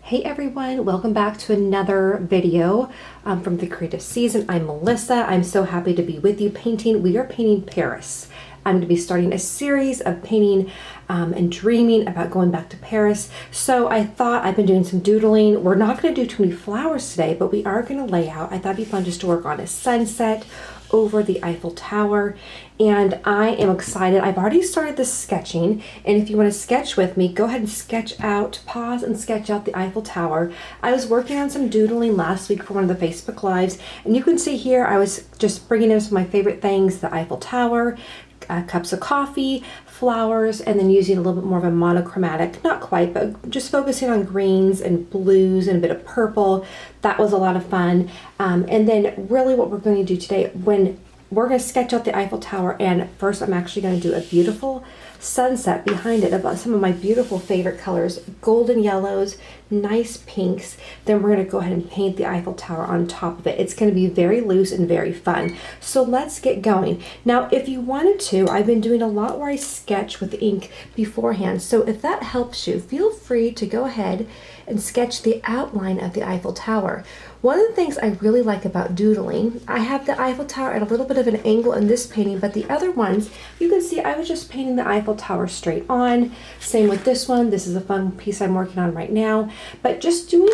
Hey everyone, welcome back to another video from the creative season. I'm Melissa. I'm so happy to be with you painting. We are painting Paris. I'm going to be starting a series of painting and dreaming about going back to Paris. So I thought I've been doing some doodling. We're not going to do too many flowers today, but we are going to lay out. I thought it'd be fun just to work on a sunset over the Eiffel Tower, and I am excited. I've already started the sketching, and if you want to sketch with me, go ahead and sketch out, pause and sketch out the Eiffel Tower. I was working on some doodling last week for one of the Facebook Lives, and you can see here I was just bringing in some of my favorite things, the Eiffel Tower, cups of coffee, flowers, and then using a little bit more of a monochromatic, not quite, but just focusing on greens and blues and a bit of purple. That was a lot of fun. And then really what we're going to do today, when we're going to sketch out the Eiffel Tower, and first I'm actually going to do a beautiful sunset behind it of some of my beautiful favorite colors, golden yellows, nice pinks. Then we're going to go ahead and paint the Eiffel Tower on top of it. It's going to be very loose and very fun. So let's get going. Now, if you wanted to, I've been doing a lot where I sketch with ink beforehand. So if that helps you, feel free to go ahead and sketch the outline of the Eiffel Tower. One of the things I really like about doodling, I have the Eiffel Tower at a little bit of an angle in this painting, but the other ones, you can see I was just painting the Eiffel Tower straight on. Same with this one. This is a fun piece I'm working on right now. But just doing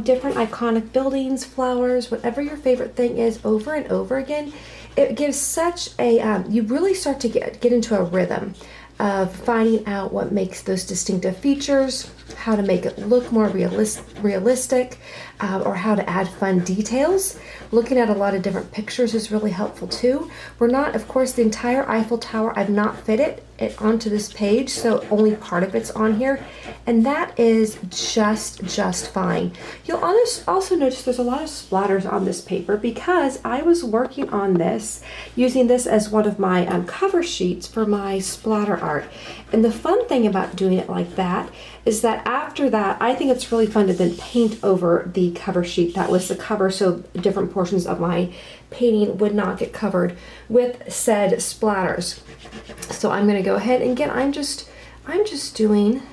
different iconic buildings, flowers, whatever your favorite thing is over and over again, it gives such a, you really start to get into a rhythm of finding out what makes those distinctive features, how to make it look more realistic, or how to add fun details. Looking at a lot of different pictures is really helpful too. We're not, of course, the entire Eiffel Tower, I've not fit it onto this page, so only part of it's on here, and that is just fine. You'll also notice there's a lot of splatters on this paper because I was working on this, using this as one of my cover sheets for my splatter art. And the fun thing about doing it like that is that after that, I think it's really fun to then paint over the cover sheet. That was the cover, so different portions of my painting would not get covered with said splatters. So I'm going to go ahead and again, I'm just doing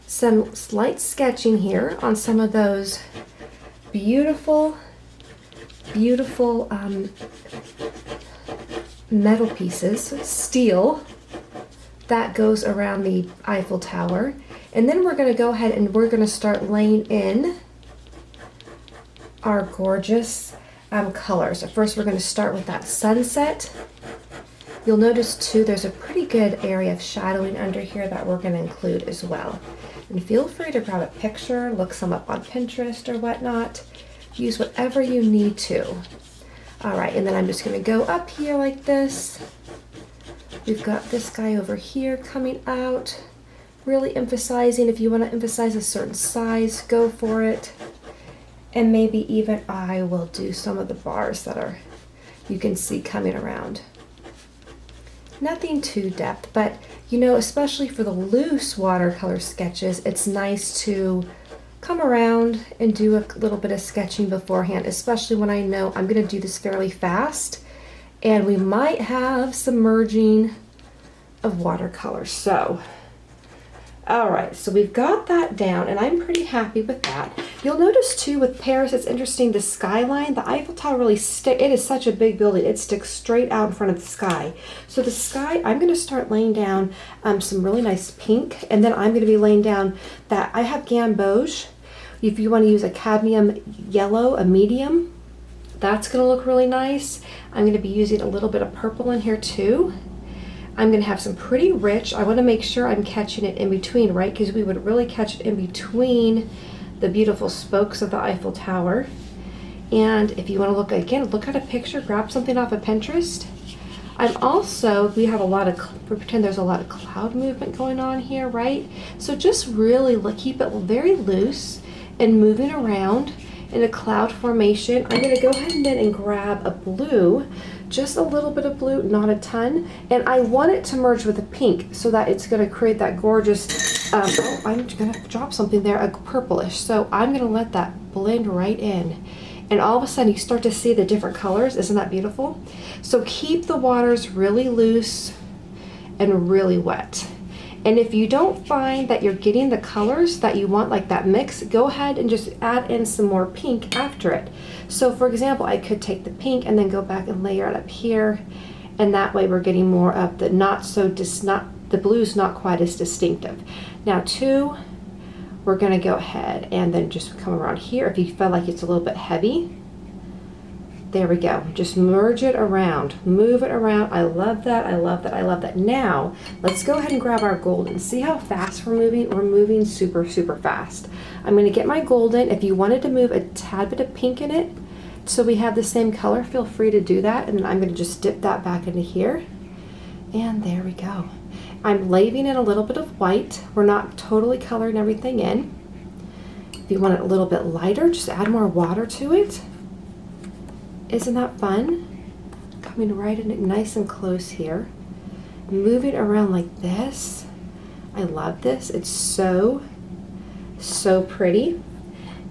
some slight sketching here on some of those beautiful metal pieces, steel, that goes around the Eiffel Tower. And then we're going to go ahead and we're going to start laying in our gorgeous colors. So first we're going to start with that sunset. You'll notice too there's a pretty good area of shadowing under here that we're going to include as well. And feel free to grab a picture, look some up on Pinterest or whatnot. Use whatever you need to. Alright, and then I'm just going to go up here like this. We've got this guy over here coming out. Really emphasizing, if you want to emphasize a certain size, go for it. And maybe even I will do some of the bars that are, you can see coming around. Nothing too depth, but you know, especially for the loose watercolor sketches, it's nice to come around and do a little bit of sketching beforehand, especially when I know I'm going to do this fairly fast and we might have some merging of watercolor. So all right, so we've got that down and I'm pretty happy with that. You'll notice too with Paris, it's interesting, the skyline, the Eiffel Tower really it is such a big building, it sticks straight out in front of the sky. So the sky, I'm going to start laying down some really nice pink, and then I'm going to be laying down that, I have gamboge. If you want to use a cadmium yellow, a medium, that's going to look really nice. I'm going to be using a little bit of purple in here too. I'm going to have some pretty rich, I want to make sure I'm catching it in between, right? Because we would really catch it in between the beautiful spokes of the Eiffel Tower. And if you want to look, again, look at a picture, grab something off of Pinterest. I'm also, we have a lot of, pretend there's a lot of cloud movement going on here, right? So just really keep it very loose and moving around in a cloud formation. I'm going to go ahead and then grab a blue, just a little bit of blue, not a ton, and I want it to merge with a pink so that it's going to create that gorgeous, oh, I'm going to drop something there, a purplish, so I'm going to let that blend right in. And all of a sudden you start to see the different colors. Isn't that beautiful? So keep the waters really loose and really wet. And if you don't find that you're getting the colors that you want, like that mix, go ahead and just add in some more pink after it. So for example, I could take the pink and then go back and layer it up here, and that way we're getting more of the the blue's not quite as distinctive. Now too, we're gonna go ahead and then just come around here. If you feel like it's a little bit heavy, there we go. Just merge it around, move it around. I love that, I love that, I love that. Now, let's go ahead and grab our golden. See how fast we're moving? We're moving super, super fast. I'm gonna get my golden. If you wanted to move a tad bit of pink in it, so we have the same color, feel free to do that. And I'm gonna just dip that back into here. And there we go. I'm layering in a little bit of white. We're not totally coloring everything in. If you want it a little bit lighter, just add more water to it. Isn't that fun? Coming right in it nice and close here. Move it around like this. I love this. It's so pretty.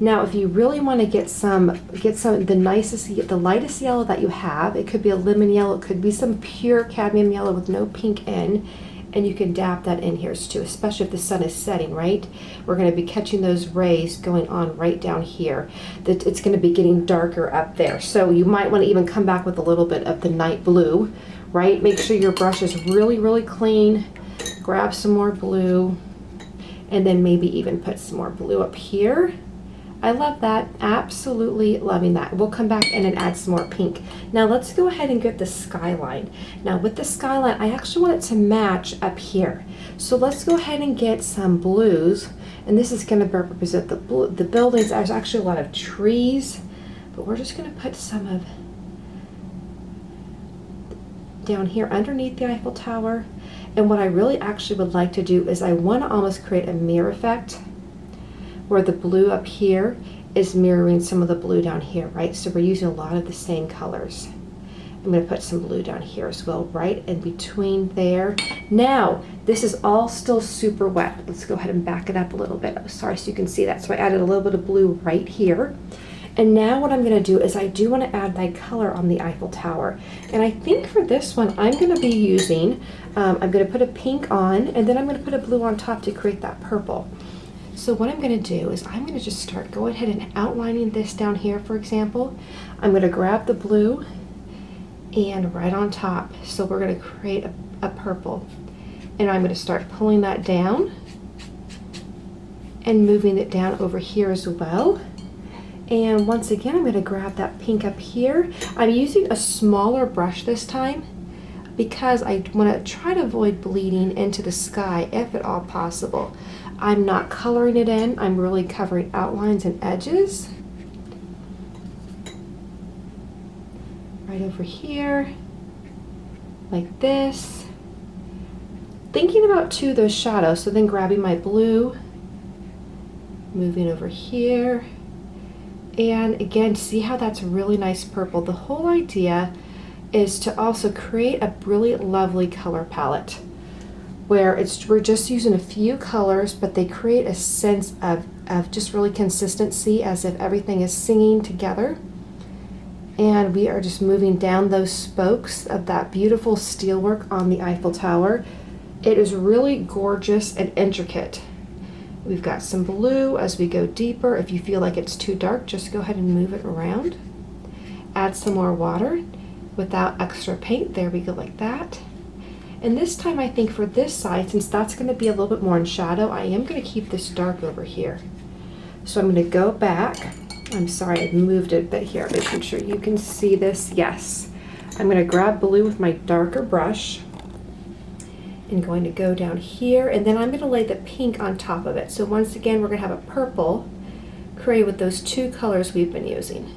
Now, if you really want to get the lightest yellow that you have, it could be a lemon yellow, it could be some pure cadmium yellow with no pink in, and you can dab that in here too, especially if the sun is setting, right? We're going to be catching those rays going on right down here. That it's going to be getting darker up there. So you might want to even come back with a little bit of the night blue, right? Make sure your brush is really, really clean. Grab some more blue, and then maybe even put some more blue up here. I love that. Absolutely loving that. We'll come back in and add some more pink. Now let's go ahead and get the skyline. Now with the skyline, I actually want it to match up here. So let's go ahead and get some blues. And this is going to represent the buildings. There's actually a lot of trees, but we're just going to put some of down here underneath the Eiffel Tower. And what I really actually would like to do is I want to almost create a mirror effect, where the blue up here is mirroring some of the blue down here, right? So we're using a lot of the same colors. I'm gonna put some blue down here as well, right in between there. Now, this is all still super wet. Let's go ahead and back it up a little bit. Oh, sorry, so you can see that. So I added a little bit of blue right here. And now what I'm gonna do is I do wanna add my color on the Eiffel Tower. And I think for this one, I'm gonna be using, I'm gonna put a pink on, and then I'm gonna put a blue on top to create that purple. So what I'm going to do is I'm going to just start going ahead and outlining this down here, for example. I'm going to grab the blue and right on top. So we're going to create a purple. And I'm going to start pulling that down and moving it down over here as well. And once again, I'm going to grab that pink up here. I'm using a smaller brush this time because I want to try to avoid bleeding into the sky if at all possible. I'm not coloring it in, I'm really covering outlines and edges. Right over here, like this. Thinking about too those shadows, so then grabbing my blue, moving over here. And again, see how that's really nice purple. The whole idea is to also create a really lovely color palette, where we're just using a few colors, but they create a sense of just really consistency, as if everything is singing together. And we are just moving down those spokes of that beautiful steelwork on the Eiffel Tower. It is really gorgeous and intricate. We've got some blue as we go deeper. If you feel like it's too dark, just go ahead and move it around. Add some more water without extra paint. There we go, like that. And this time I think for this side, since that's going to be a little bit more in shadow, I am going to keep this dark over here. So I'm going to go back. I'm sorry, I moved it a bit here, making sure you can see this. Yes. I'm going to grab blue with my darker brush and going to go down here, and then I'm going to lay the pink on top of it. So once again, we're going to have a purple created with those two colors we've been using.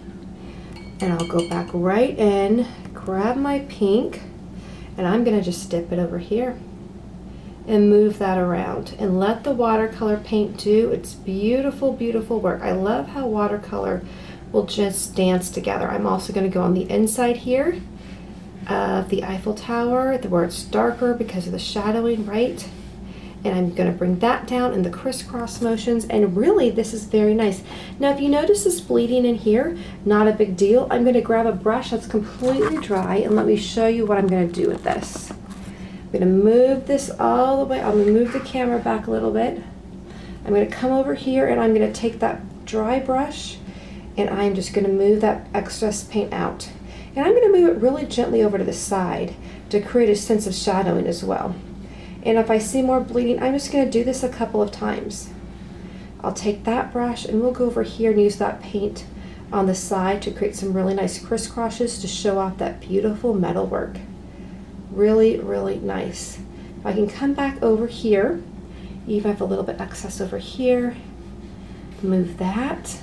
And I'll go back right in, grab my pink, and I'm going to just dip it over here and move that around and let the watercolor paint do its beautiful, beautiful work. I love how watercolor will just dance together. I'm also going to go on the inside here of the Eiffel Tower, where it's darker because of the shadowing, right? And I'm going to bring that down in the crisscross motions, and really this is very nice. Now if you notice this bleeding in here, not a big deal. I'm going to grab a brush that's completely dry, and let me show you what I'm going to do with this. I'm going to move this all the way. I'm going to move the camera back a little bit. I'm going to come over here and I'm going to take that dry brush and I'm just going to move that excess paint out. And I'm going to move it really gently over to the side to create a sense of shadowing as well. And if I see more bleeding, I'm just going to do this a couple of times. I'll take that brush and we'll go over here and use that paint on the side to create some really nice crisscrosses to show off that beautiful metal work. Really, really nice. If I can come back over here, even if I have a little bit excess over here, move that.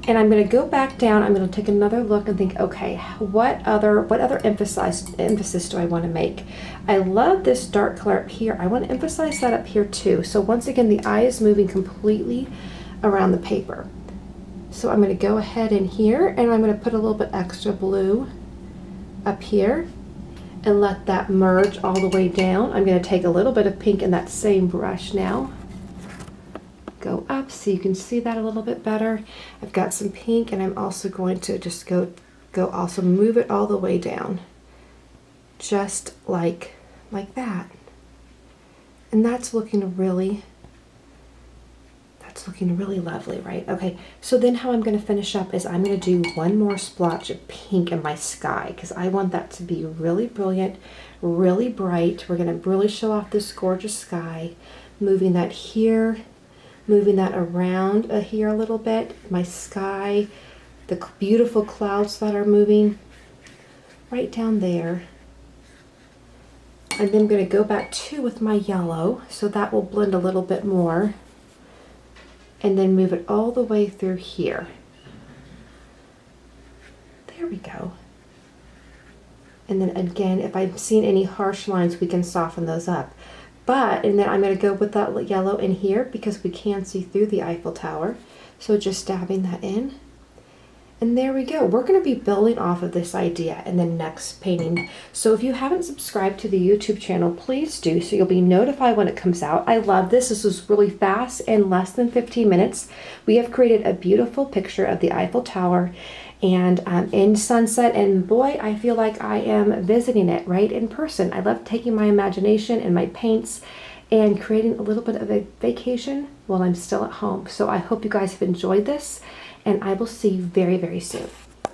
And I'm going to go back down. I'm going to take another look and think, okay, what other emphasis do I want to make? I love this dark color up here. I want to emphasize that up here too. So once again, the eye is moving completely around the paper. So I'm going to go ahead in here and I'm going to put a little bit extra blue up here and let that merge all the way down. I'm going to take a little bit of pink in that same brush now. Go up so you can see that a little bit better. I've got some pink and I'm also going to just go also move it all the way down. Just like that. And that's looking really lovely, right? Okay, so then how I'm going to finish up is I'm going to do one more splotch of pink in my sky because I want that to be really brilliant, really bright. We're going to really show off this gorgeous sky, moving that here, moving that around here a little bit, my sky, the beautiful clouds that are moving right down there. And then I'm going to go back too with my yellow, so that will blend a little bit more. And then move it all the way through here. There we go. And then again, if I've seen any harsh lines, we can soften those up. And then I'm going to go with that yellow in here because we can see through the Eiffel Tower. So just dabbing that in. And there we go. We're going to be building off of this idea in the next painting. So if you haven't subscribed to the YouTube channel, please do so you'll be notified when it comes out. I love this. This was really fast. In less than 15 minutes, we have created a beautiful picture of the Eiffel Tower and in sunset. And boy, I feel like I am visiting it right in person. I love taking my imagination and my paints and creating a little bit of a vacation while I'm still at home. So I hope you guys have enjoyed this. And I will see you very, very soon.